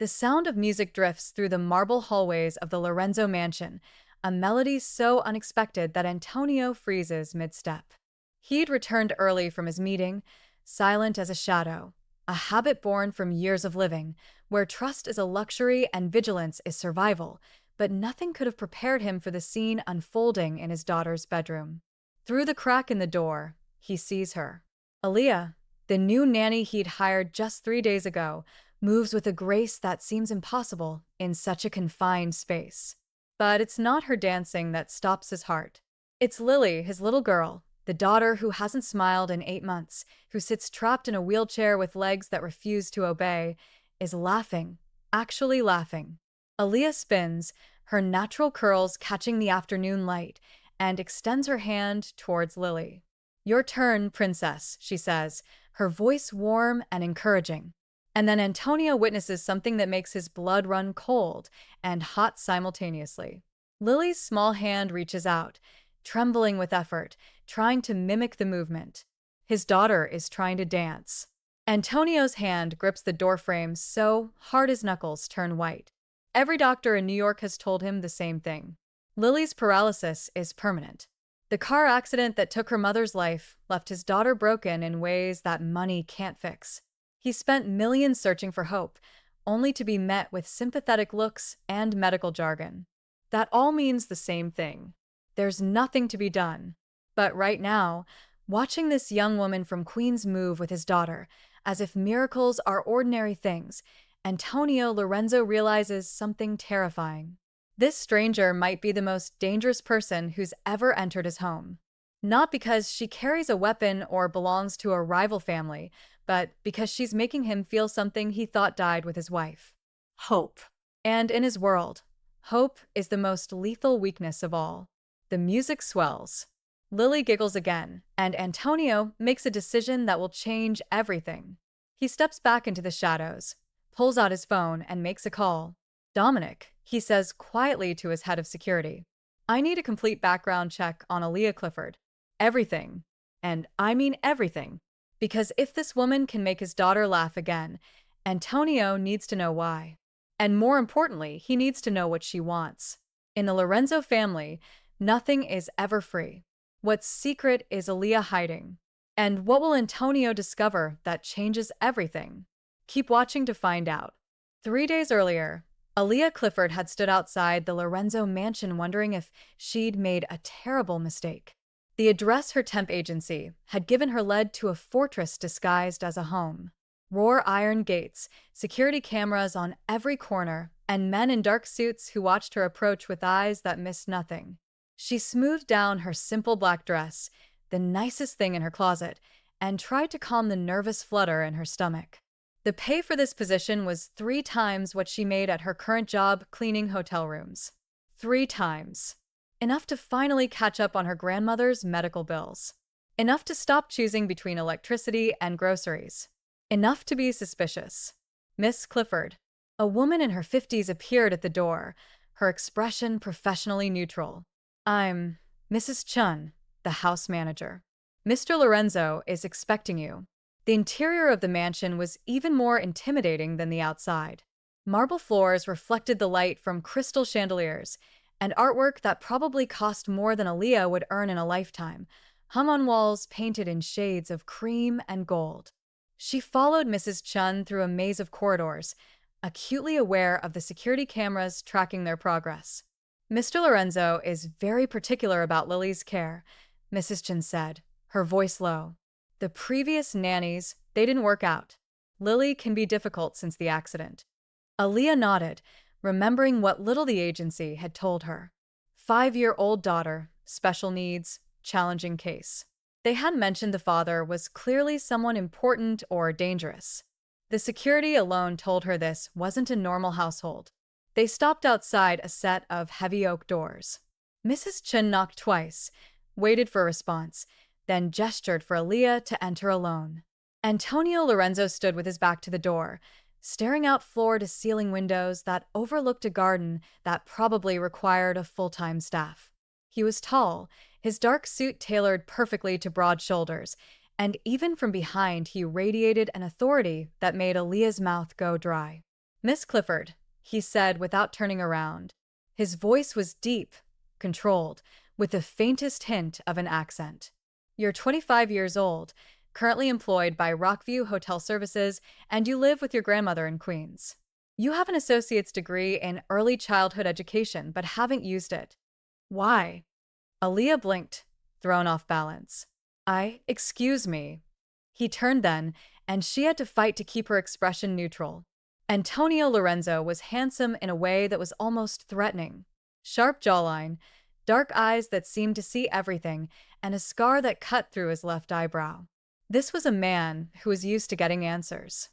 The sound of music drifts through the marble hallways of the Lorenzo mansion, a melody so unexpected that Antonio freezes mid-step. He'd returned early from his meeting, silent as a shadow, a habit born from years of living, where trust is a luxury and vigilance is survival, but nothing could have prepared him for the scene unfolding in his daughter's bedroom. Through the crack in the door, he sees her. Aaliyah, the new nanny he'd hired just 3 days ago, moves with a grace that seems impossible in such a confined space. But it's not her dancing that stops his heart. It's Lily, his little girl, the daughter who hasn't smiled in 8 months, who sits trapped in a wheelchair with legs that refuse to obey, is laughing, actually laughing. Aaliyah spins, her natural curls catching the afternoon light, and extends her hand towards Lily. "Your turn, princess," she says, her voice warm and encouraging. And then Antonio witnesses something that makes his blood run cold and hot simultaneously. Lily's small hand reaches out, trembling with effort, trying to mimic the movement. His daughter is trying to dance. Antonio's hand grips the doorframe so hard his knuckles turn white. Every doctor in New York has told him the same thing. Lily's paralysis is permanent. The car accident that took her mother's life left his daughter broken in ways that money can't fix. He spent millions searching for hope, only to be met with sympathetic looks and medical jargon. That all means the same thing. There's nothing to be done. But right now, watching this young woman from Queens move with his daughter, as if miracles are ordinary things, Antonio Lorenzo realizes something terrifying. This stranger might be the most dangerous person who's ever entered his home. Not because she carries a weapon or belongs to a rival family, but because she's making him feel something he thought died with his wife: hope. And in his world, hope is the most lethal weakness of all. The music swells. Lily giggles again, and Antonio makes a decision that will change everything. He steps back into the shadows, pulls out his phone, and makes a call. "Dominic," he says quietly to his head of security, "I need a complete background check on Aaliyah Clifford. Everything. And I mean everything. Because if this woman can make his daughter laugh again, Antonio needs to know why. And more importantly, he needs to know what she wants. In the Lorenzo family, nothing is ever free. What secret is Aaliyah hiding? And what will Antonio discover that changes everything? Keep watching to find out." 3 days earlier, Aaliyah Clifford had stood outside the Lorenzo mansion wondering if she'd made a terrible mistake. The address her temp agency had given her led to a fortress disguised as a home. Roar iron gates, security cameras on every corner, and men in dark suits who watched her approach with eyes that missed nothing. She smoothed down her simple black dress, the nicest thing in her closet, and tried to calm the nervous flutter in her stomach. The pay for this position was 3 times what she made at her current job cleaning hotel rooms. 3 times. Enough to finally catch up on her grandmother's medical bills. Enough to stop choosing between electricity and groceries. Enough to be suspicious. Miss Clifford, a woman in her 50s, appeared at the door, her expression professionally neutral. "I'm Mrs. Chun, the house manager. Mr. Lorenzo is expecting you." The interior of the mansion was even more intimidating than the outside. Marble floors reflected the light from crystal chandeliers, and artwork that probably cost more than Aaliyah would earn in a lifetime, hung on walls painted in shades of cream and gold. She followed Mrs. Chun through a maze of corridors, acutely aware of the security cameras tracking their progress. "Mr. Lorenzo is very particular about Lily's care," Mrs. Chun said, her voice low. "The previous nannies, they didn't work out. Lily can be difficult since the accident." Aaliyah nodded, remembering what little the agency had told her. 5-year-old daughter, special needs, challenging case. They hadn't mentioned the father was clearly someone important or dangerous. The security alone told her this wasn't a normal household. They stopped outside a set of heavy oak doors. Mrs. Chun knocked twice, waited for a response, then gestured for Aaliyah to enter alone. Antonio Lorenzo stood with his back to the door, staring out floor-to-ceiling windows that overlooked a garden that probably required a full-time staff. He was tall, his dark suit tailored perfectly to broad shoulders, and even from behind he radiated an authority that made Aaliyah's mouth go dry. Miss Clifford, he said without turning around. His voice was deep, controlled, with the faintest hint of an accent. You're 25 years old, currently employed by Rockview Hotel Services, and you live with your grandmother in Queens. You have an associate's degree in early childhood education but haven't used it. Why? Aaliyah blinked, thrown off balance. Excuse me. He turned then, and she had to fight to keep her expression neutral. Antonio Lorenzo was handsome in a way that was almost threatening. Sharp jawline, dark eyes that seemed to see everything, and a scar that cut through his left eyebrow. This was a man who was used to getting answers.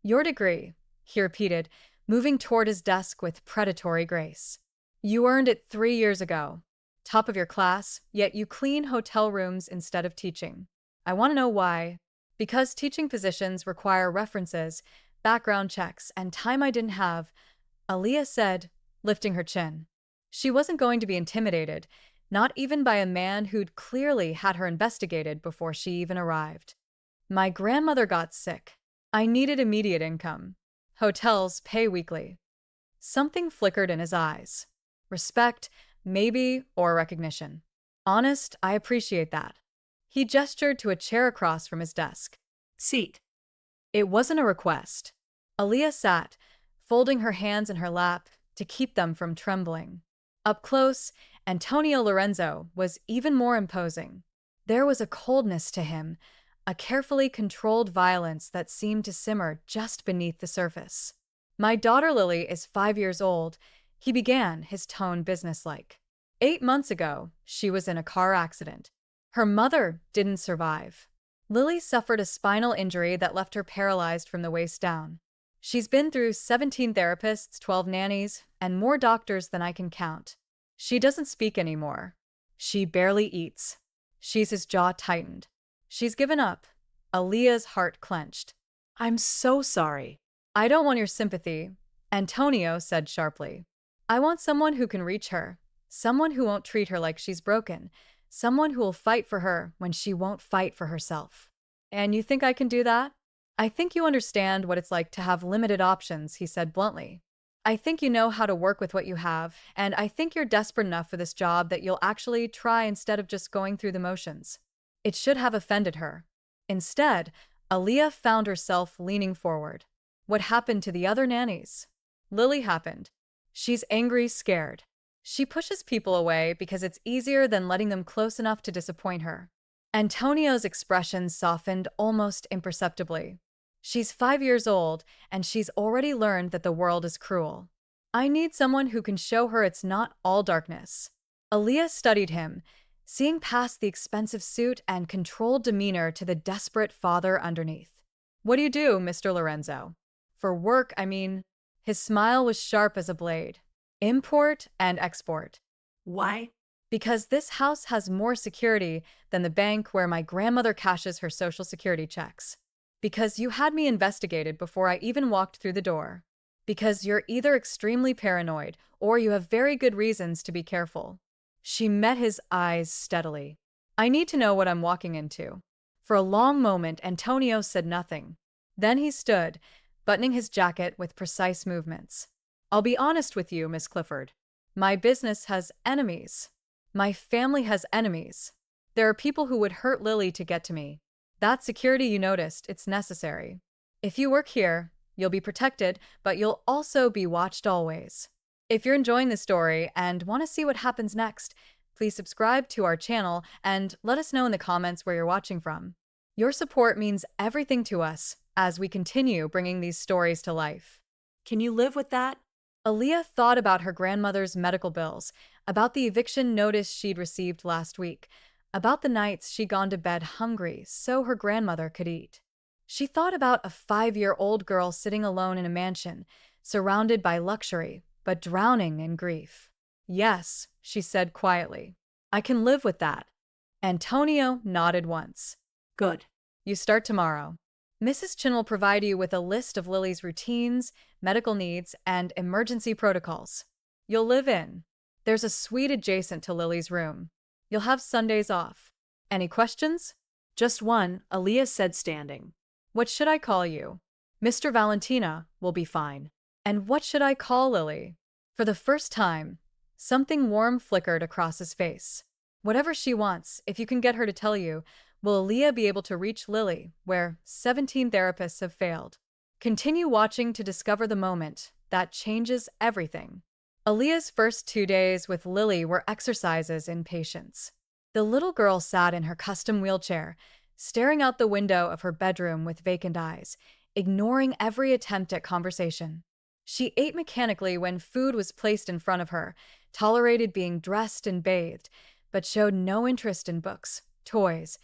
Your degree, he repeated, moving toward his desk with predatory grace. You earned it 3 years ago. Top of your class, yet you clean hotel rooms instead of teaching. I want to know why. Because teaching positions require references, background checks, and time I didn't have, Aaliyah said, lifting her chin. She wasn't going to be intimidated, not even by a man who'd clearly had her investigated before she even arrived. My grandmother got sick. I needed immediate income. Hotels pay weekly. Something flickered in his eyes. Respect, maybe, or recognition. Honest, I appreciate that. He gestured to a chair across from his desk. Seat. It wasn't a request. Aaliyah sat, folding her hands in her lap to keep them from trembling. Up close, Antonio Lorenzo was even more imposing. There was a coldness to him, a carefully controlled violence that seemed to simmer just beneath the surface. My daughter Lily is 5 years old, he began, his tone businesslike. 8 months ago, she was in a car accident. Her mother didn't survive. Lily suffered a spinal injury that left her paralyzed from the waist down. She's been through 17 therapists, 12 nannies, and more doctors than I can count. She doesn't speak anymore. She barely eats. His jaw tightened. She's given up. Aaliyah's heart clenched. I'm so sorry. I don't want your sympathy, Antonio said sharply. I want someone who can reach her, someone who won't treat her like she's broken, someone who will fight for her when she won't fight for herself. And you think I can do that? I think you understand what it's like to have limited options, he said bluntly. I think you know how to work with what you have, and I think you're desperate enough for this job that you'll actually try instead of just going through the motions. It should have offended her. Instead, Aaliyah found herself leaning forward. What happened to the other nannies? Lily happened. She's angry, scared. She pushes people away because it's easier than letting them close enough to disappoint her. Antonio's expression softened almost imperceptibly. She's 5 years old, and she's already learned that the world is cruel. I need someone who can show her it's not all darkness. Aaliyah studied him, seeing past the expensive suit and controlled demeanor to the desperate father underneath. What do you do, Mr. Lorenzo? For work, I mean. His smile was sharp as a blade. Import and export. Why? Because this house has more security than the bank where my grandmother cashes her social security checks. Because you had me investigated before I even walked through the door. Because you're either extremely paranoid or you have very good reasons to be careful. She met his eyes steadily. I need to know what I'm walking into. For a long moment, Antonio said nothing. Then he stood, buttoning his jacket with precise movements. I'll be honest with you, Miss Clifford. My business has enemies. My family has enemies. There are people who would hurt Lily to get to me. That security you noticed, it's necessary. If you work here, you'll be protected, but you'll also be watched always. If you're enjoying this story and want to see what happens next, please subscribe to our channel and let us know in the comments where you're watching from. Your support means everything to us as we continue bringing these stories to life. Can you live with that? Aaliyah thought about her grandmother's medical bills, about the eviction notice she'd received last week, about the nights she'd gone to bed hungry so her grandmother could eat. She thought about a 5-year-old girl sitting alone in a mansion, surrounded by luxury, but drowning in grief. Yes, she said quietly. I can live with that. Antonio nodded once. Good. You start tomorrow. Mrs. Chin will provide you with a list of Lily's routines, medical needs, and emergency protocols. You'll live in. There's a suite adjacent to Lily's room. You'll have Sundays off. Any questions? Just one, Aaliyah said standing. What should I call you? Mr. Valentina will be fine. And what should I call Lily? For the first time, something warm flickered across his face. Whatever she wants, if you can get her to tell you, will Aaliyah be able to reach Lily, where 17 therapists have failed? Continue watching to discover the moment that changes everything. Aaliyah's first 2 days with Lily were exercises in patience. The little girl sat in her custom wheelchair, staring out the window of her bedroom with vacant eyes, ignoring every attempt at conversation. She ate mechanically when food was placed in front of her, tolerated being dressed and bathed, but showed no interest in books, toys,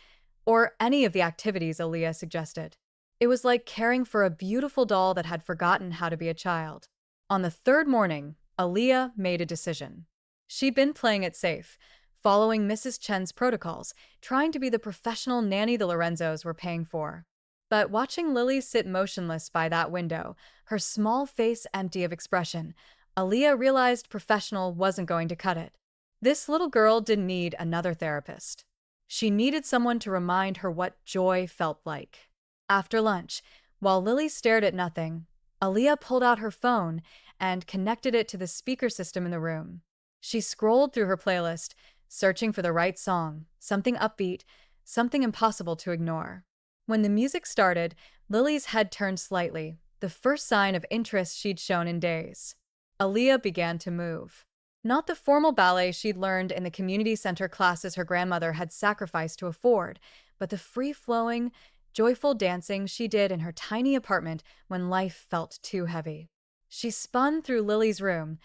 or any of the activities Aaliyah suggested. It was like caring for a beautiful doll that had forgotten how to be a child. On the third morning, Aaliyah made a decision. She'd been playing it safe, following Mrs. Chen's protocols, trying to be the professional nanny the Lorenzos were paying for. But watching Lily sit motionless by that window, her small face empty of expression, Aaliyah realized professional wasn't going to cut it. This little girl didn't need another therapist. She needed someone to remind her what joy felt like. After lunch, while Lily stared at nothing, Aaliyah pulled out her phone and connected it to the speaker system in the room. She scrolled through her playlist, searching for the right song, something upbeat, something impossible to ignore. When the music started, Lily's head turned slightly, the first sign of interest she'd shown in days. Aaliyah began to move. Not the formal ballet she'd learned in the community center classes her grandmother had sacrificed to afford, but the free-flowing, joyful dancing she did in her tiny apartment when life felt too heavy. She spun through Lily's room,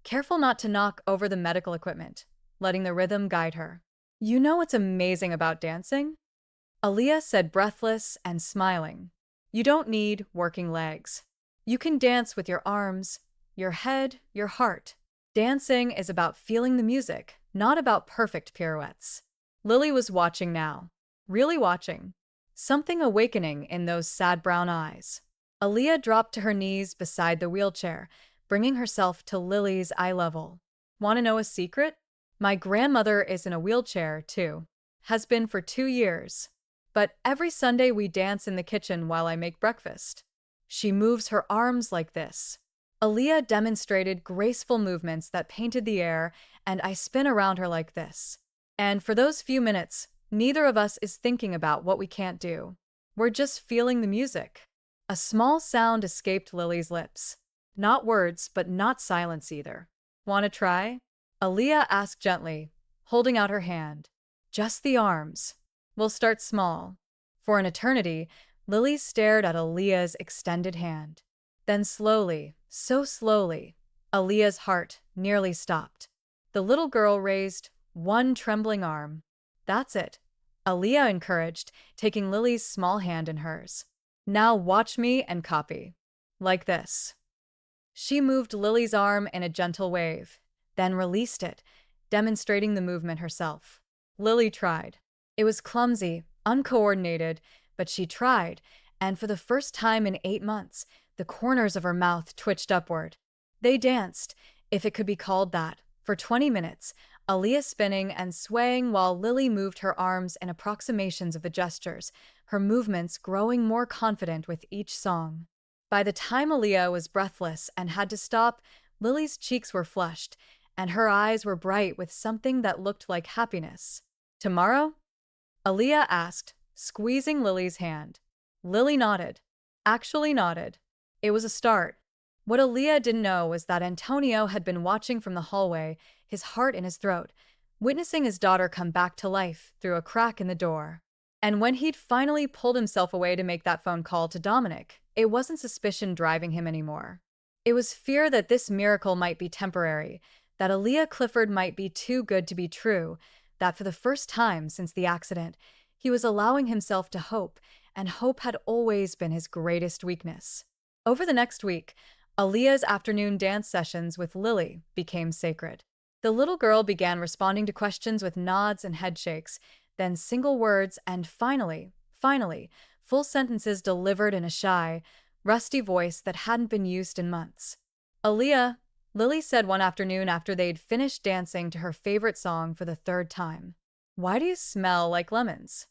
careful not to knock over the medical equipment, letting the rhythm guide her. "You know what's amazing about dancing?" Aaliyah said, breathless and smiling. "You don't need working legs. You can dance with your arms, your head, your heart. Dancing is about feeling the music, not about perfect pirouettes." Lily was watching now. Really watching. Something awakening in those sad brown eyes. Aaliyah dropped to her knees beside the wheelchair, bringing herself to Lily's eye level. "Want to know a secret? My grandmother is in a wheelchair, too. Has been for 2 years. But every Sunday we dance in the kitchen while I make breakfast. She moves her arms like this." Aaliyah demonstrated graceful movements that painted the air, and I spin around her like this. And for those few minutes, neither of us is thinking about what we can't do. We're just feeling the music. A small sound escaped Lily's lips. Not words, but not silence either. "Want to try?" Aaliyah asked gently, holding out her hand. "Just the arms. We'll start small." For an eternity, Lily stared at Aaliyah's extended hand. Then slowly, so slowly, Aaliyah's heart nearly stopped. The little girl raised one trembling arm. "That's it," Aaliyah encouraged, taking Lily's small hand in hers. "Now watch me and copy. Like this." She moved Lily's arm in a gentle wave, then released it, demonstrating the movement herself. Lily tried. It was clumsy, uncoordinated, but she tried, and for the first time in 8 months, the corners of her mouth twitched upward. They danced, if it could be called that, for 20 minutes, Aaliyah spinning and swaying while Lily moved her arms in approximations of the gestures, her movements growing more confident with each song. By the time Aaliyah was breathless and had to stop, Lily's cheeks were flushed, and her eyes were bright with something that looked like happiness. "Tomorrow?" Aaliyah asked, squeezing Lily's hand. Lily nodded. Actually nodded. It was a start. What Aaliyah didn't know was that Antonio had been watching from the hallway, his heart in his throat, witnessing his daughter come back to life through a crack in the door. And when he'd finally pulled himself away to make that phone call to Dominic, it wasn't suspicion driving him anymore. It was fear that this miracle might be temporary, that Aaliyah Clifford might be too good to be true, that for the first time since the accident, he was allowing himself to hope, and hope had always been his greatest weakness. Over the next week, Aaliyah's afternoon dance sessions with Lily became sacred. The little girl began responding to questions with nods and head shakes, then single words, and finally, full sentences delivered in a shy, rusty voice that hadn't been used in months. "Aaliyah," Lily said one afternoon after they'd finished dancing to her favorite song for the third time. "Why do you smell like lemons?"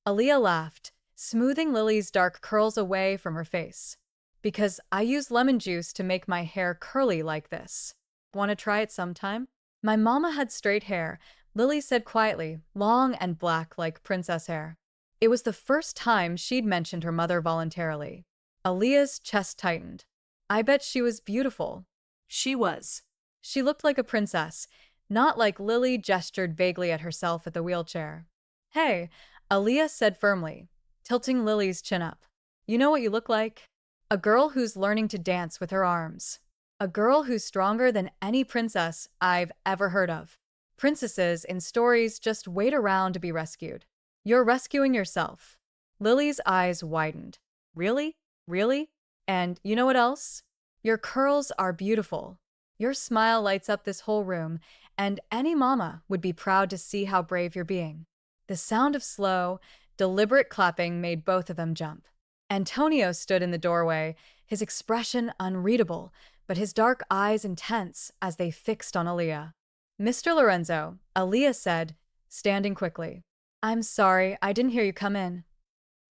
Aaliyah laughed, smoothing Lily's dark curls away from her face. Because I use lemon juice to make my hair curly like this. Want to try it sometime? My mama had straight hair, Lily said quietly, long and black like princess hair. It was the first time she'd mentioned her mother voluntarily. Aaliyah's chest tightened. I bet she was beautiful. She was. She looked like a princess, not like Lily gestured vaguely at herself at the wheelchair. Hey, Aaliyah said firmly, tilting Lily's chin up. You know what you look like? A girl who's learning to dance with her arms. A girl who's stronger than any princess I've ever heard of. Princesses in stories just wait around to be rescued. You're rescuing yourself. Lily's eyes widened. Really? Really? And you know what else? Your curls are beautiful. Your smile lights up this whole room, and any mama would be proud to see how brave you're being. The sound of slow, deliberate clapping made both of them jump. Antonio stood in the doorway, his expression unreadable, but his dark eyes intense as they fixed on Aaliyah. Mr. Lorenzo, Aaliyah said, standing quickly. I'm sorry, I didn't hear you come in.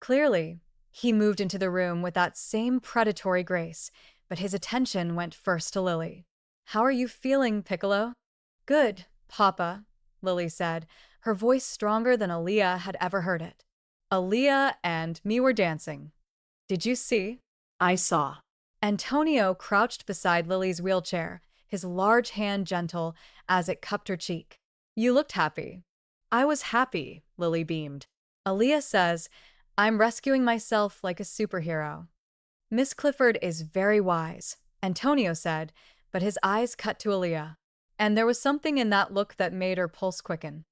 Clearly, he moved into the room with that same predatory grace, but his attention went first to Lily. How are you feeling, Piccolo? Good, Papa, Lily said, her voice stronger than Aaliyah had ever heard it. Aaliyah and me were dancing. Did you see? I saw. Antonio crouched beside Lily's wheelchair, his large hand gentle as it cupped her cheek. You looked happy. I was happy, Lily beamed. Aaliyah says, I'm rescuing myself like a superhero. Miss Clifford is very wise, Antonio said, but his eyes cut to Aaliyah. And there was something in that look that made her pulse quicken.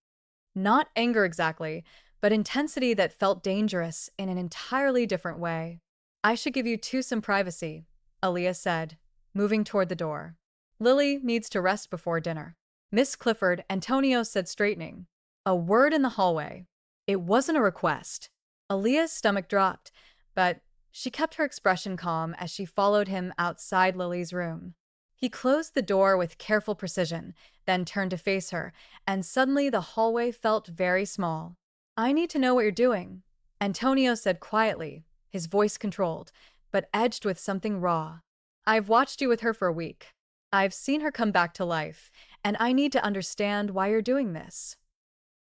Not anger exactly, but intensity that felt dangerous in an entirely different way. I should give you two some privacy, Aaliyah said, moving toward the door. Lily needs to rest before dinner. Miss Clifford, Antonio said, straightening. A word in the hallway. It wasn't a request. Aaliyah's stomach dropped, but she kept her expression calm as she followed him outside Lily's room. He closed the door with careful precision, then turned to face her, and suddenly the hallway felt very small. I need to know what you're doing, Antonio said quietly, his voice controlled, but edged with something raw. I've watched you with her for a week. I've seen her come back to life, and I need to understand why you're doing this.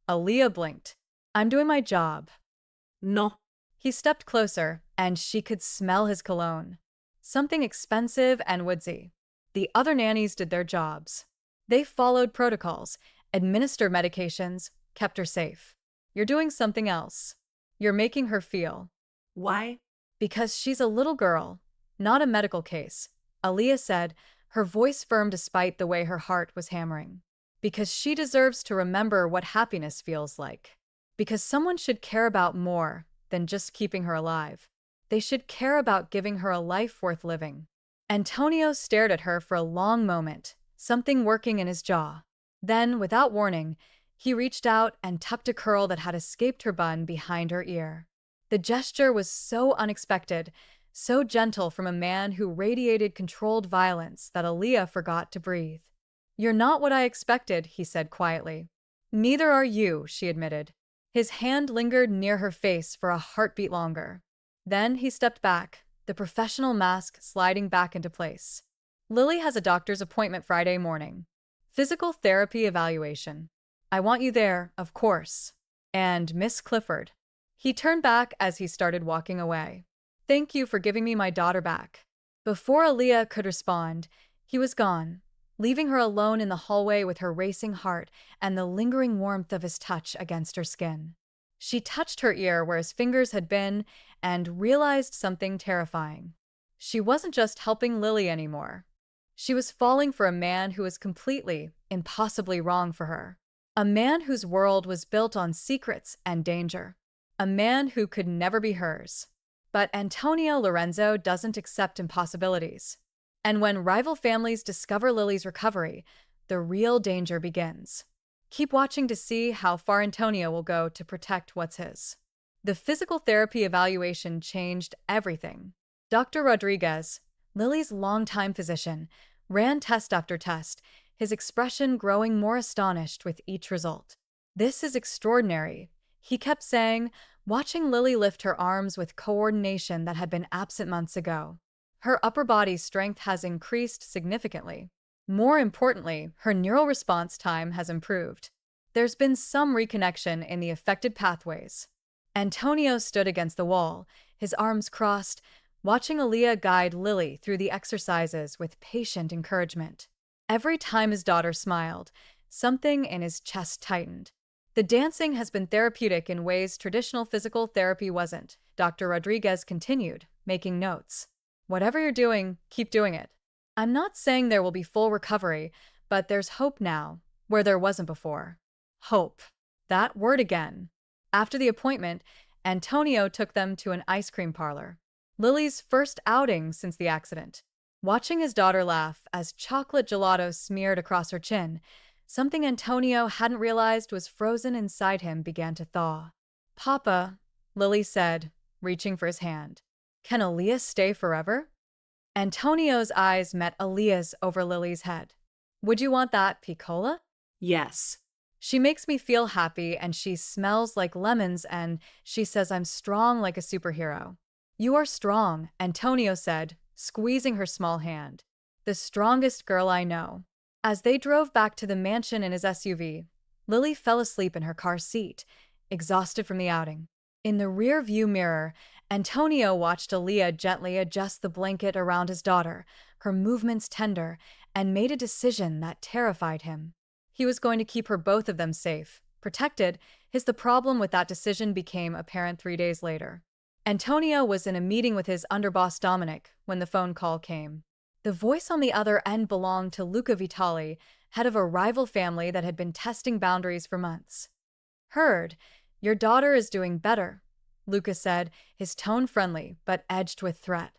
Aaliyah blinked. I'm doing my job. No. He stepped closer, and she could smell his cologne. Something expensive and woodsy. The other nannies did their jobs. They followed protocols, administered medications, kept her safe. You're doing something else. You're making her feel. Why? Because she's a little girl, not a medical case, Aaliyah said, her voice firm despite the way her heart was hammering. Because she deserves to remember what happiness feels like. Because someone should care about more than just keeping her alive. They should care about giving her a life worth living. Antonio stared at her for a long moment, something working in his jaw. Then, without warning, he reached out and tucked a curl that had escaped her bun behind her ear. The gesture was so unexpected, so gentle from a man who radiated controlled violence that Aaliyah forgot to breathe. You're not what I expected, he said quietly. Neither are you, she admitted. His hand lingered near her face for a heartbeat longer. Then he stepped back, the professional mask sliding back into place. Lily has a doctor's appointment Friday morning. Physical therapy evaluation. I want you there, of course. And Miss Clifford. He turned back as he started walking away. Thank you for giving me my daughter back. Before Aaliyah could respond, he was gone, leaving her alone in the hallway with her racing heart and the lingering warmth of his touch against her skin. She touched her ear where his fingers had been and realized something terrifying. She wasn't just helping Lily anymore. She was falling for a man who was completely, impossibly wrong for her. A man whose world was built on secrets and danger. A man who could never be hers. But Antonio Lorenzo doesn't accept impossibilities. And when rival families discover Lily's recovery, the real danger begins. Keep watching to see how far Antonio will go to protect what's his. The physical therapy evaluation changed everything. Dr. Rodriguez, Lily's longtime physician, ran test after test, his expression growing more astonished with each result. This is extraordinary, he kept saying, watching Lily lift her arms with coordination that had been absent months ago. Her upper body strength has increased significantly. More importantly, her neural response time has improved. There's been some reconnection in the affected pathways. Antonio stood against the wall, his arms crossed, watching Aaliyah guide Lily through the exercises with patient encouragement. Every time his daughter smiled, something in his chest tightened. The dancing has been therapeutic in ways traditional physical therapy wasn't, Dr. Rodriguez continued, making notes. Whatever you're doing, keep doing it. I'm not saying there will be full recovery, but there's hope now, where there wasn't before. Hope. That word again. After the appointment, Antonio took them to an ice cream parlor. Lily's first outing since the accident. Watching his daughter laugh as chocolate gelato smeared across her chin, something Antonio hadn't realized was frozen inside him began to thaw. Papa, Lily said, reaching for his hand. Can Aaliyah stay forever? Antonio's eyes met Aaliyah's over Lily's head. Would you want that piccola? Yes. She makes me feel happy and she smells like lemons and she says I'm strong like a superhero. You are strong, Antonio said, squeezing her small hand. The strongest girl I know. As they drove back to the mansion in his SUV, Lily fell asleep in her car seat, exhausted from the outing. In the rear view mirror, Antonio watched Aaliyah gently adjust the blanket around his daughter, her movements tender, and made a decision that terrified him. He was going to keep both of them safe, protected. The problem with that decision became apparent 3 days later. Antonio was in a meeting with his underboss Dominic when the phone call came. The voice on the other end belonged to Luca Vitali, head of a rival family that had been testing boundaries for months. Heard, your daughter is doing better, Luca said, his tone friendly but edged with threat.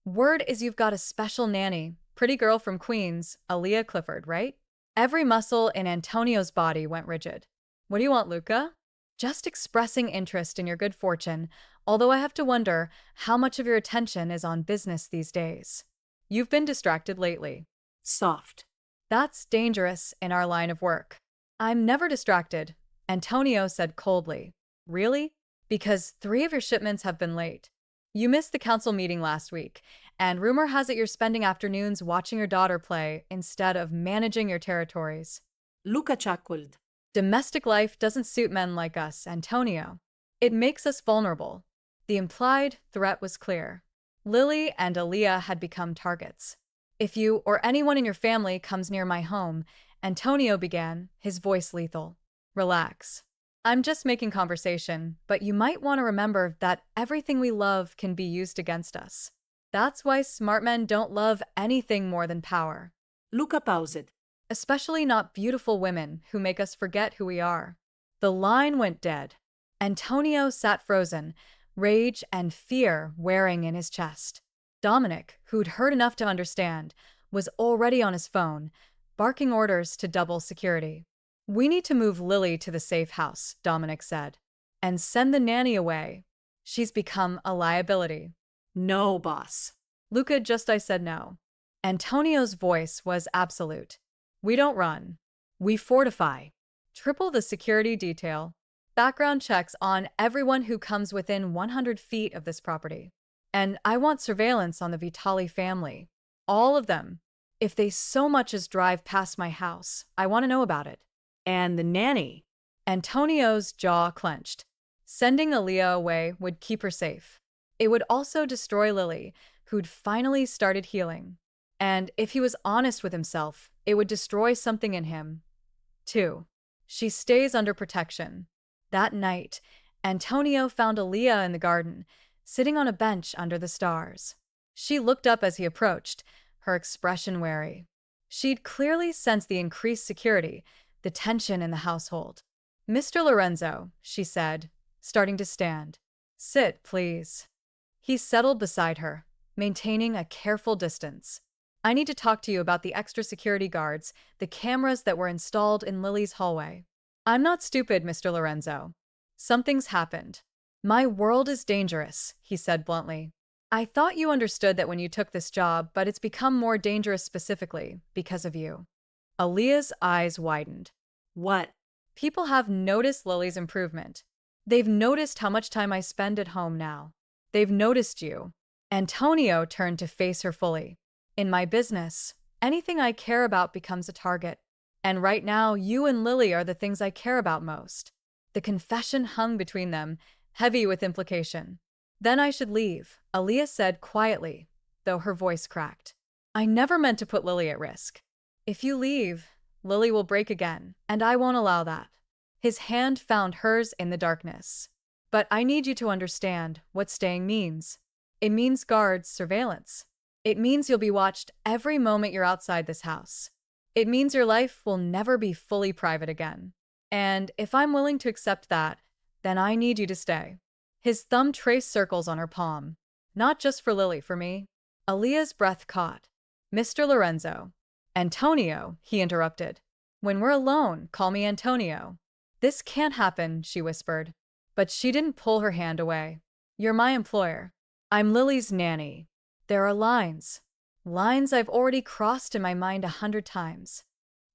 Word is you've got a special nanny, pretty girl from Queens, Aaliyah Clifford, right? Every muscle in Antonio's body went rigid. What do you want, Luca? Just expressing interest in your good fortune, although I have to wonder how much of your attention is on business these days. You've been distracted lately. Soft. That's dangerous in our line of work. I'm never distracted, Antonio said coldly. Really? Because 3 of your shipments have been late. You missed the council meeting last week, and rumor has it you're spending afternoons watching your daughter play instead of managing your territories. Luca chuckled. Domestic life doesn't suit men like us, Antonio. It makes us vulnerable. The implied threat was clear. Lily and Aaliyah had become targets. If you or anyone in your family comes near my home, Antonio began, his voice lethal. Relax. I'm just making conversation, but you might want to remember that everything we love can be used against us. That's why smart men don't love anything more than power. Luca paused. Especially not beautiful women who make us forget who we are. The line went dead. Antonio sat frozen, rage and fear wearing in his chest. Dominic, who'd heard enough to understand, was already on his phone, barking orders to double security. We need to move Lily to the safe house, Dominic said, and send the nanny away. She's become a liability. No, boss. Luca, I said no. Antonio's voice was absolute. We don't run. We fortify. Triple the security detail. Background checks on everyone who comes within 100 feet of this property. And I want surveillance on the Vitali family. All of them. If they so much as drive past my house, I want to know about it. And the nanny. Antonio's jaw clenched. Sending Aaliyah away would keep her safe. It would also destroy Lily, who'd finally started healing. And if he was honest with himself, it would destroy something in him. 2. She stays under protection. That night, Antonio found Aaliyah in the garden, sitting on a bench under the stars. She looked up as he approached, her expression wary. She'd clearly sensed the increased security, the tension in the household. Mr. Lorenzo, she said, starting to stand. Sit, please. He settled beside her, maintaining a careful distance. I need to talk to you about the extra security guards, the cameras that were installed in Lily's hallway. I'm not stupid, Mr. Lorenzo. Something's happened. My world is dangerous, he said bluntly. I thought you understood that when you took this job, but it's become more dangerous specifically because of you. Aaliyah's eyes widened. What? People have noticed Lily's improvement. They've noticed how much time I spend at home now. They've noticed you. Antonio turned to face her fully. In my business, anything I care about becomes a target. And right now, you and Lily are the things I care about most. The confession hung between them, heavy with implication. Then I should leave, Aaliyah said quietly, though her voice cracked. I never meant to put Lily at risk. If you leave, Lily will break again, and I won't allow that. His hand found hers in the darkness. But I need you to understand what staying means. It means guards, surveillance. It means you'll be watched every moment you're outside this house. It means your life will never be fully private again. And if I'm willing to accept that, then I need you to stay. His thumb traced circles on her palm. Not just for Lily, for me. Aaliyah's breath caught. Mr. Lorenzo. Antonio, he interrupted. When we're alone, call me Antonio. This can't happen, she whispered. But she didn't pull her hand away. You're my employer. I'm Lily's nanny. There are lines. Lines I've already crossed in my mind 100 times.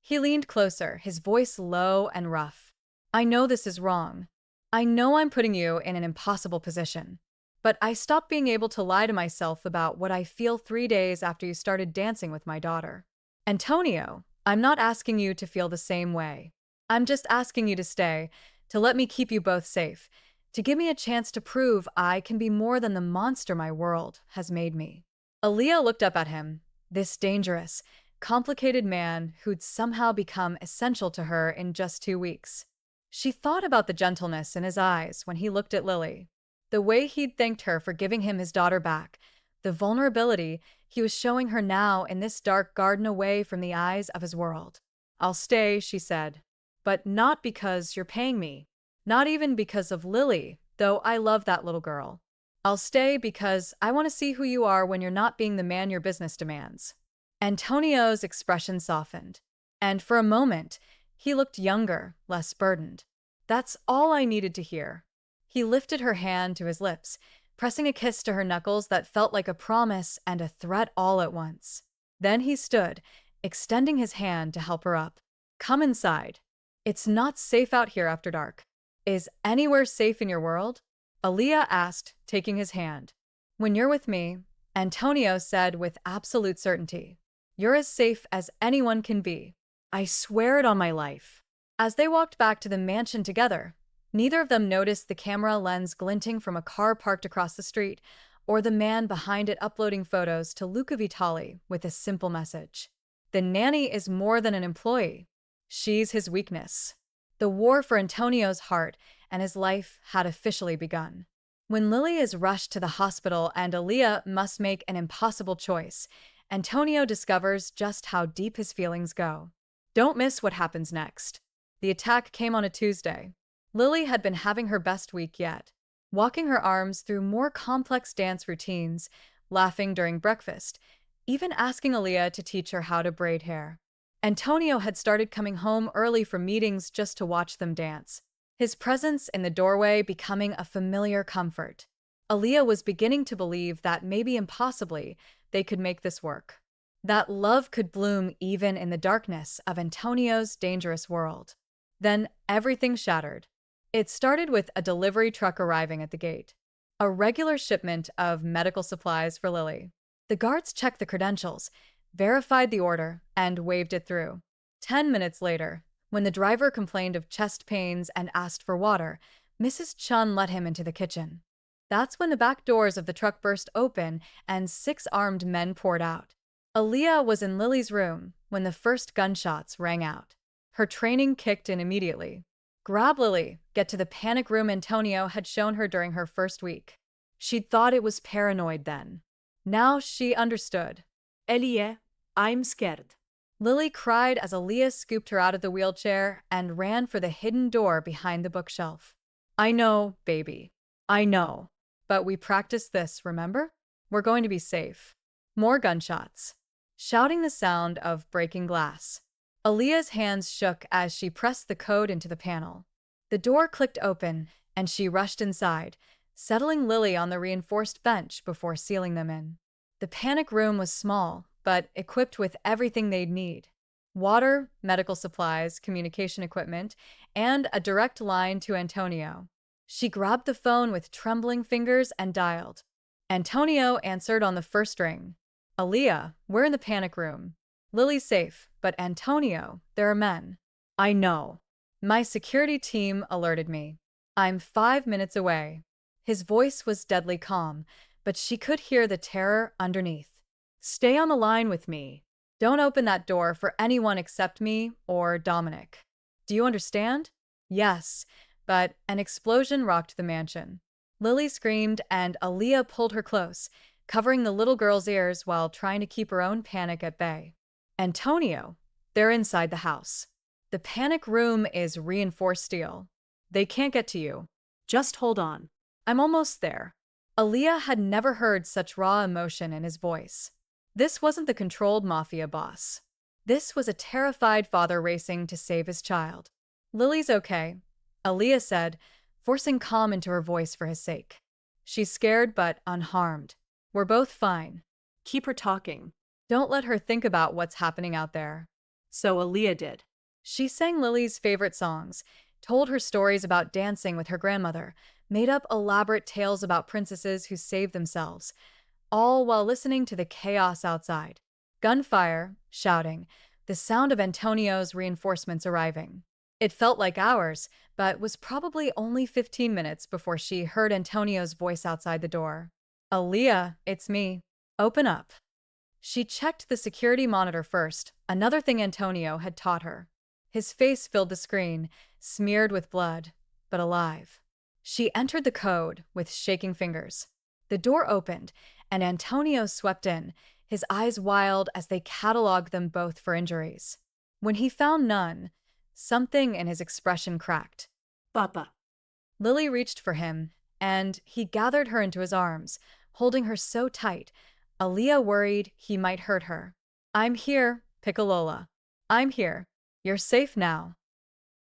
He leaned closer, his voice low and rough. I know this is wrong. I know I'm putting you in an impossible position. But I stopped being able to lie to myself about what I feel 3 days after you started dancing with my daughter. Antonio, I'm not asking you to feel the same way. I'm just asking you to stay, to let me keep you both safe, to give me a chance to prove I can be more than the monster my world has made me. Aaliyah looked up at him, this dangerous, complicated man who'd somehow become essential to her in just 2 weeks. She thought about the gentleness in his eyes when he looked at Lily, the way he'd thanked her for giving him his daughter back, the vulnerability he was showing her now in this dark garden away from the eyes of his world. I'll stay, she said, but not because you're paying me, not even because of Lily, though I love that little girl. I'll stay because I want to see who you are when you're not being the man your business demands. Antonio's expression softened, and for a moment, he looked younger, less burdened. That's all I needed to hear. He lifted her hand to his lips, pressing a kiss to her knuckles that felt like a promise and a threat all at once. Then he stood, extending his hand to help her up. Come inside. It's not safe out here after dark. Is anywhere safe in your world? Aaliyah asked, taking his hand. When you're with me, Antonio said with absolute certainty, you're as safe as anyone can be. I swear it on my life. As they walked back to the mansion together, neither of them noticed the camera lens glinting from a car parked across the street, or the man behind it uploading photos to Luca Vitali with a simple message. The nanny is more than an employee. She's his weakness. The war for Antonio's heart and his life had officially begun. When Lily is rushed to the hospital and Aaliyah must make an impossible choice, Antonio discovers just how deep his feelings go. Don't miss what happens next. The attack came on a Tuesday. Lily had been having her best week yet, walking her arms through more complex dance routines, laughing during breakfast, even asking Aaliyah to teach her how to braid hair. Antonio had started coming home early from meetings just to watch them dance, his presence in the doorway becoming a familiar comfort. Aaliyah was beginning to believe that maybe impossibly they could make this work. That love could bloom even in the darkness of Antonio's dangerous world. Then everything shattered. It started with a delivery truck arriving at the gate. A regular shipment of medical supplies for Lily. The guards checked the credentials, verified the order, and waved it through. 10 minutes later, when the driver complained of chest pains and asked for water, Mrs. Chun let him into the kitchen. That's when the back doors of the truck burst open and 6 armed men poured out. Aaliyah was in Lily's room when the first gunshots rang out. Her training kicked in immediately. Grab Lily, get to the panic room Antonio had shown her during her first week. She'd thought it was paranoid then. Now she understood. Aaliyah, I'm scared. Lily cried as Aaliyah scooped her out of the wheelchair and ran for the hidden door behind the bookshelf. I know, baby. I know. But we practiced this, remember? We're going to be safe. More gunshots. Shouting the sound of breaking glass. Aaliyah's hands shook as she pressed the code into the panel. The door clicked open, and she rushed inside, settling Lily on the reinforced bench before sealing them in. The panic room was small, but equipped with everything they'd need. Water, medical supplies, communication equipment, and a direct line to Antonio. She grabbed the phone with trembling fingers and dialed. Antonio answered on the first ring. Aaliyah, we're in the panic room. Lily's safe, but Antonio, there are men. I know. My security team alerted me. I'm 5 minutes away. His voice was deadly calm, but she could hear the terror underneath. Stay on the line with me. Don't open that door for anyone except me or Dominic. Do you understand? Yes, but an explosion rocked the mansion. Lily screamed and Aaliyah pulled her close, covering the little girl's ears while trying to keep her own panic at bay. Antonio, they're inside the house. The panic room is reinforced steel. They can't get to you. Just hold on. I'm almost there. Aaliyah had never heard such raw emotion in his voice. This wasn't the controlled mafia boss. This was a terrified father racing to save his child. Lily's okay, Aaliyah said, forcing calm into her voice for his sake. She's scared but unharmed. We're both fine. Keep her talking. Don't let her think about what's happening out there. So Aaliyah did. She sang Lily's favorite songs, told her stories about dancing with her grandmother, made up elaborate tales about princesses who saved themselves, all while listening to the chaos outside. Gunfire, shouting, the sound of Antonio's reinforcements arriving. It felt like hours, but was probably only 15 minutes before she heard Antonio's voice outside the door. Aaliyah, it's me. Open up. She checked the security monitor first, another thing Antonio had taught her. His face filled the screen, smeared with blood, but alive. She entered the code with shaking fingers. The door opened, and Antonio swept in, his eyes wild as they cataloged them both for injuries. When he found none, something in his expression cracked. Papa. Lily reached for him, and he gathered her into his arms, holding her so tight, Aaliyah worried he might hurt her. I'm here, Piccolola. I'm here. You're safe now.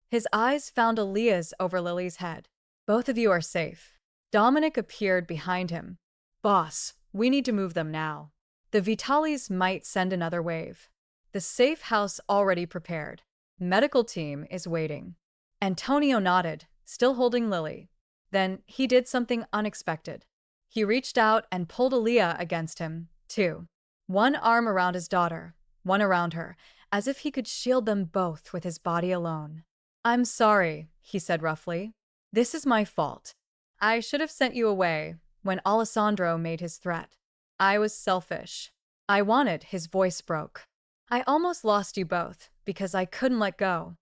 His eyes found Aaliyah's over Lily's head. Both of you are safe. Dominic appeared behind him. Boss, we need to move them now. The Vitalis might send another wave. The safe house already prepared. Medical team is waiting. Antonio nodded, still holding Lily. Then he did something unexpected. He reached out and pulled Aaliyah against him, too. One arm around his daughter, one around her, as if he could shield them both with his body alone. I'm sorry, he said roughly. This is my fault. I should have sent you away when Alessandro made his threat. I was selfish. His voice broke. I almost lost you both because I couldn't let go.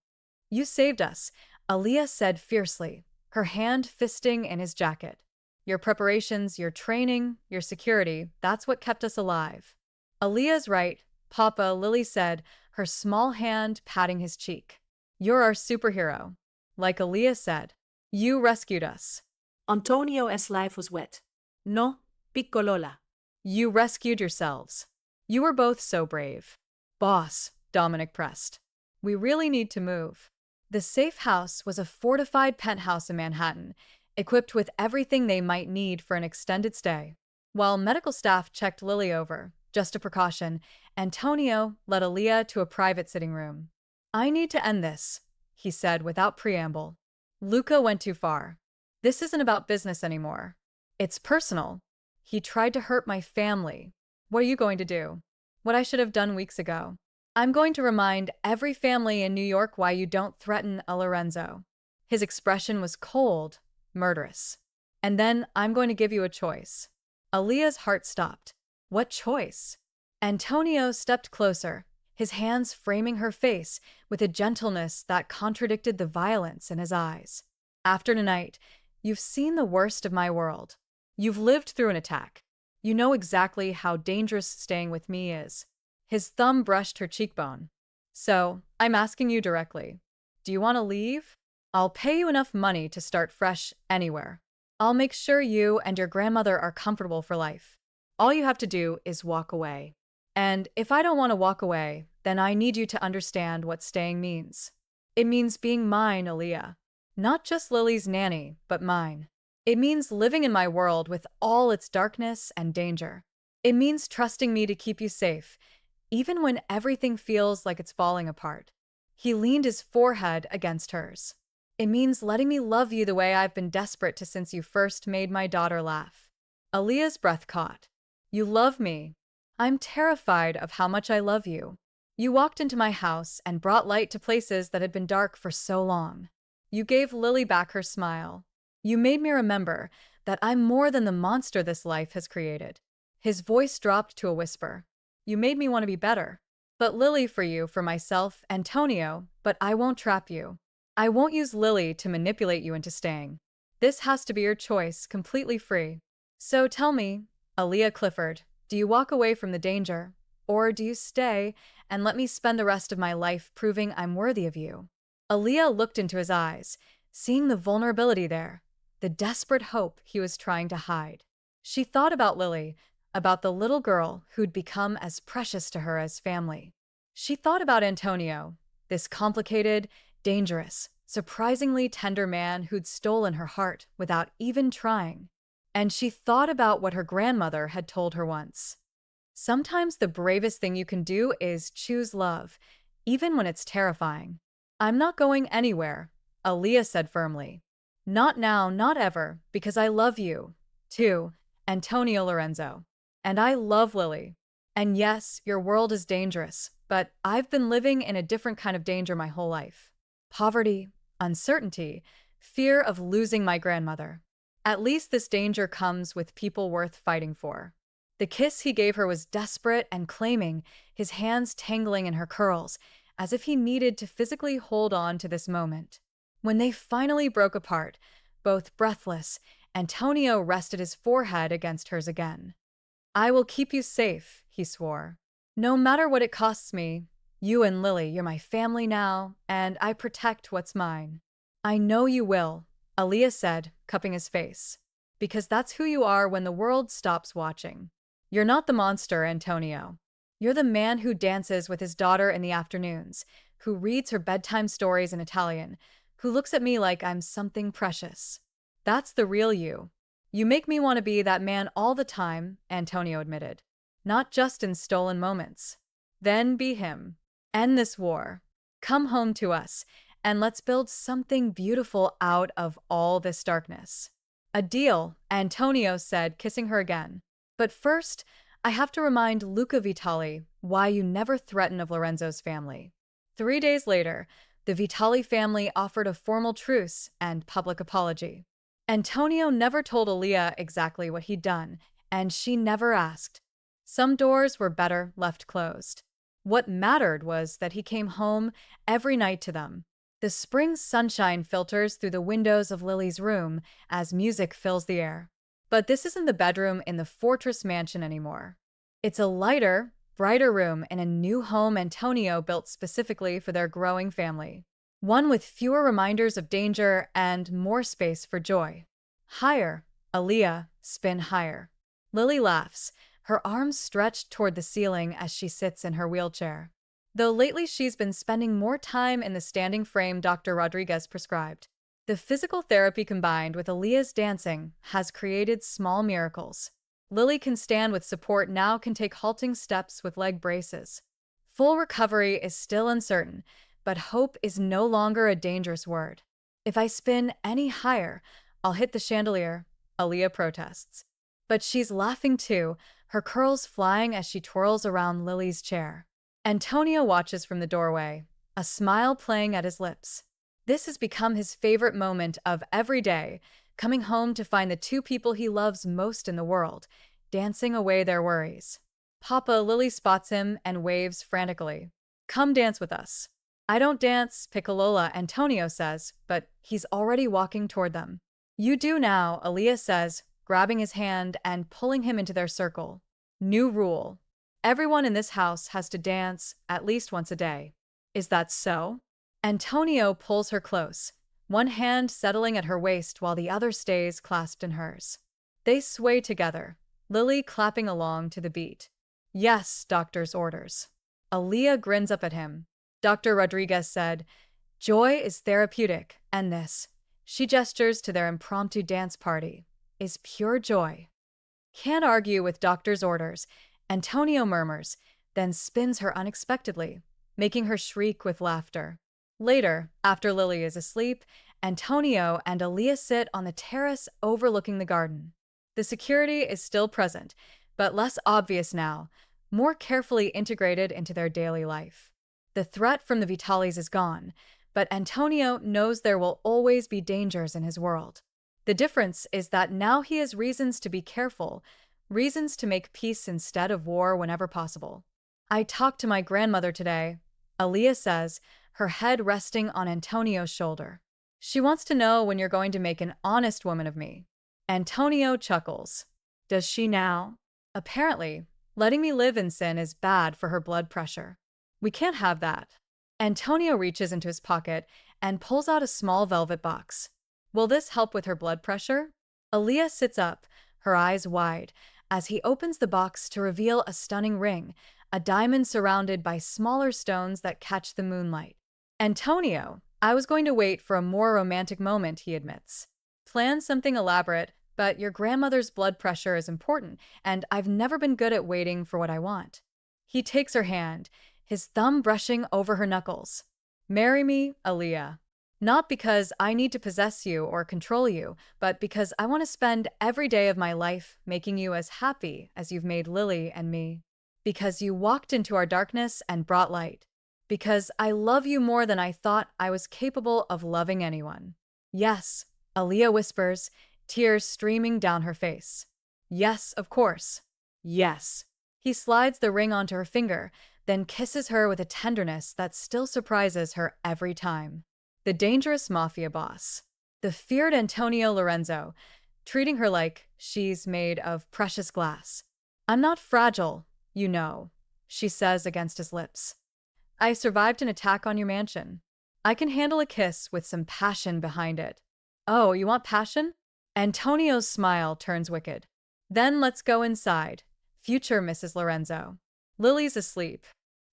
You saved us, Aaliyah said fiercely, her hand fisting in his jacket. Your preparations, your training, your security, that's what kept us alive. Aaliyah's right, Papa, Lily said, her small hand patting his cheek. You're our superhero. Like Aaliyah said, you rescued us. Antonio's life was wet. No, Piccolola. You rescued yourselves. You were both so brave. Boss, Dominic pressed. We really need to move. The safe house was a fortified penthouse in Manhattan, equipped with everything they might need for an extended stay. While medical staff checked Lily over, just a precaution, Antonio led Aaliyah to a private sitting room. I need to end this, he said without preamble. Luca went too far. This isn't about business anymore. It's personal. He tried to hurt my family. What are you going to do? What I should have done weeks ago. I'm going to remind every family in New York why you don't threaten a Lorenzo. His expression was cold, murderous. And then I'm going to give you a choice. Aaliyah's heart stopped. What choice? Antonio stepped closer, his hands framing her face with a gentleness that contradicted the violence in his eyes. After tonight, you've seen the worst of my world. You've lived through an attack. You know exactly how dangerous staying with me is. His thumb brushed her cheekbone. So, I'm asking you directly. Do you want to leave? I'll pay you enough money to start fresh anywhere. I'll make sure you and your grandmother are comfortable for life. All you have to do is walk away. And if I don't want to walk away, then I need you to understand what staying means. It means being mine, Aaliyah. Not just Lily's nanny, but mine. It means living in my world with all its darkness and danger. It means trusting me to keep you safe, even when everything feels like it's falling apart. He leaned his forehead against hers. It means letting me love you the way I've been desperate to since you first made my daughter laugh. Aaliyah's breath caught. You love me. I'm terrified of how much I love you. You walked into my house and brought light to places that had been dark for so long. You gave Lily back her smile. You made me remember that I'm more than the monster this life has created. His voice dropped to a whisper. You made me want to be better. But Lily for you, for myself, Antonio, but I won't trap you. I won't use Lily to manipulate you into staying. This has to be your choice, completely free. So tell me, Aaliyah Clifford, do you walk away from the danger? Or do you stay and let me spend the rest of my life proving I'm worthy of you? Aaliyah looked into his eyes, seeing the vulnerability there, the desperate hope he was trying to hide. She thought about Lily, about the little girl who'd become as precious to her as family. She thought about Antonio, this complicated, dangerous, surprisingly tender man who'd stolen her heart without even trying. And she thought about what her grandmother had told her once. Sometimes the bravest thing you can do is choose love, even when it's terrifying. I'm not going anywhere, Aaliyah said firmly. Not now, not ever, because I love you, too, Antonio Lorenzo. And I love Lily. And yes, your world is dangerous, but I've been living in a different kind of danger my whole life. Poverty, uncertainty, fear of losing my grandmother. At least this danger comes with people worth fighting for. The kiss he gave her was desperate and claiming, his hands tangling in her curls, as if he needed to physically hold on to this moment. When they finally broke apart, both breathless, Antonio rested his forehead against hers again. I will keep you safe, he swore. No matter what it costs me, you and Lily, you're my family now, and I protect what's mine. I know you will, Aaliyah said, cupping his face. Because that's who you are when the world stops watching. You're not the monster, Antonio. You're the man who dances with his daughter in the afternoons, who reads her bedtime stories in Italian, who looks at me like I'm something precious. That's the real you. You make me want to be that man all the time, Antonio admitted. Not just in stolen moments. Then be him. End this war. Come home to us, and let's build something beautiful out of all this darkness. A deal, Antonio said, kissing her again. But first, I have to remind Luca Vitali why you never threaten of Lorenzo's family. 3 days later, the Vitali family offered a formal truce and public apology. Antonio never told Aaliyah exactly what he'd done, and she never asked. Some doors were better left closed. What mattered was that he came home every night to them. The spring sunshine filters through the windows of Lily's room as music fills the air. But this isn't the bedroom in the fortress mansion anymore. It's a lighter, brighter room in a new home Antonio built specifically for their growing family. One with fewer reminders of danger and more space for joy. Higher, Aaliyah, spin higher. Lily laughs, her arms stretched toward the ceiling as she sits in her wheelchair. Though lately she's been spending more time in the standing frame Dr. Rodriguez prescribed. The physical therapy combined with Aaliyah's dancing has created small miracles. Lily can stand with support now, can take halting steps with leg braces. Full recovery is still uncertain, but hope is no longer a dangerous word. If I spin any higher, I'll hit the chandelier, Aaliyah protests. But she's laughing too, her curls flying as she twirls around Lily's chair. Antonio watches from the doorway, a smile playing at his lips. This has become his favorite moment of every day, coming home to find the two people he loves most in the world, dancing away their worries. Papa, Lily spots him and waves frantically. Come dance with us. I don't dance, Piccolola, Antonio says, but he's already walking toward them. You do now, Aaliyah says, grabbing his hand and pulling him into their circle. New rule. Everyone in this house has to dance at least once a day. Is that so? Antonio pulls her close, one hand settling at her waist while the other stays clasped in hers. They sway together, Lily clapping along to the beat. Yes, doctor's orders. Aaliyah grins up at him. Dr. Rodriguez said, joy is therapeutic, and this, she gestures to their impromptu dance party, is pure joy. Can't argue with doctor's orders, Antonio murmurs, then spins her unexpectedly, making her shriek with laughter. Later, after Lily is asleep, Antonio and Aaliyah sit on the terrace overlooking the garden. The security is still present, but less obvious now, more carefully integrated into their daily life. The threat from the Vitalis is gone, but Antonio knows there will always be dangers in his world. The difference is that now he has reasons to be careful, reasons to make peace instead of war whenever possible. I talked to my grandmother today, Aaliyah says, her head resting on Antonio's shoulder. She wants to know when you're going to make an honest woman of me. Antonio chuckles. Does she now? Apparently, letting me live in sin is bad for her blood pressure. We can't have that. Antonio reaches into his pocket and pulls out a small velvet box. Will this help with her blood pressure? Aaliyah sits up, her eyes wide, as he opens the box to reveal a stunning ring, a diamond surrounded by smaller stones that catch the moonlight. Antonio, I was going to wait for a more romantic moment, he admits. Plan something elaborate, but your grandmother's blood pressure is important, and I've never been good at waiting for what I want. He takes her hand, his thumb brushing over her knuckles. Marry me, Aaliyah. Not because I need to possess you or control you, but because I want to spend every day of my life making you as happy as you've made Lily and me. Because you walked into our darkness and brought light. Because I love you more than I thought I was capable of loving anyone. Yes, Aaliyah whispers, tears streaming down her face. Yes, of course. Yes. He slides the ring onto her finger, then kisses her with a tenderness that still surprises her every time. The dangerous Mafia boss. The feared Antonio Lorenzo, treating her like she's made of precious glass. I'm not fragile, you know, she says against his lips. I survived an attack on your mansion. I can handle a kiss with some passion behind it. Oh, you want passion? Antonio's smile turns wicked. Then let's go inside, future Mrs. Lorenzo. Lily's asleep.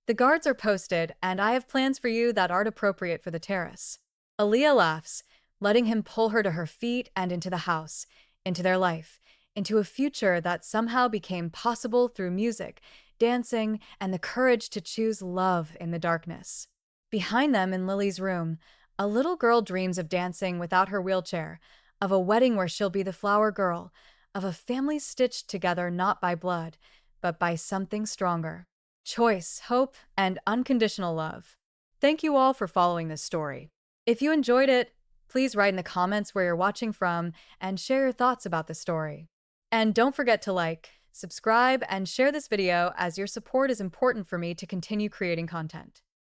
The guards are posted, and I have plans for you that aren't appropriate for the terrace. Aaliyah laughs, letting him pull her to her feet and into the house, into their life, into a future that somehow became possible through music, dancing, and the courage to choose love in the darkness. Behind them in Lily's room, a little girl dreams of dancing without her wheelchair, of a wedding where she'll be the flower girl, of a family stitched together not by blood, but by something stronger. Choice, hope, and unconditional love. Thank you all for following this story. If you enjoyed it, please write in the comments where you're watching from and share your thoughts about the story. And don't forget to like, subscribe, and share this video as your support is important for me to continue creating content.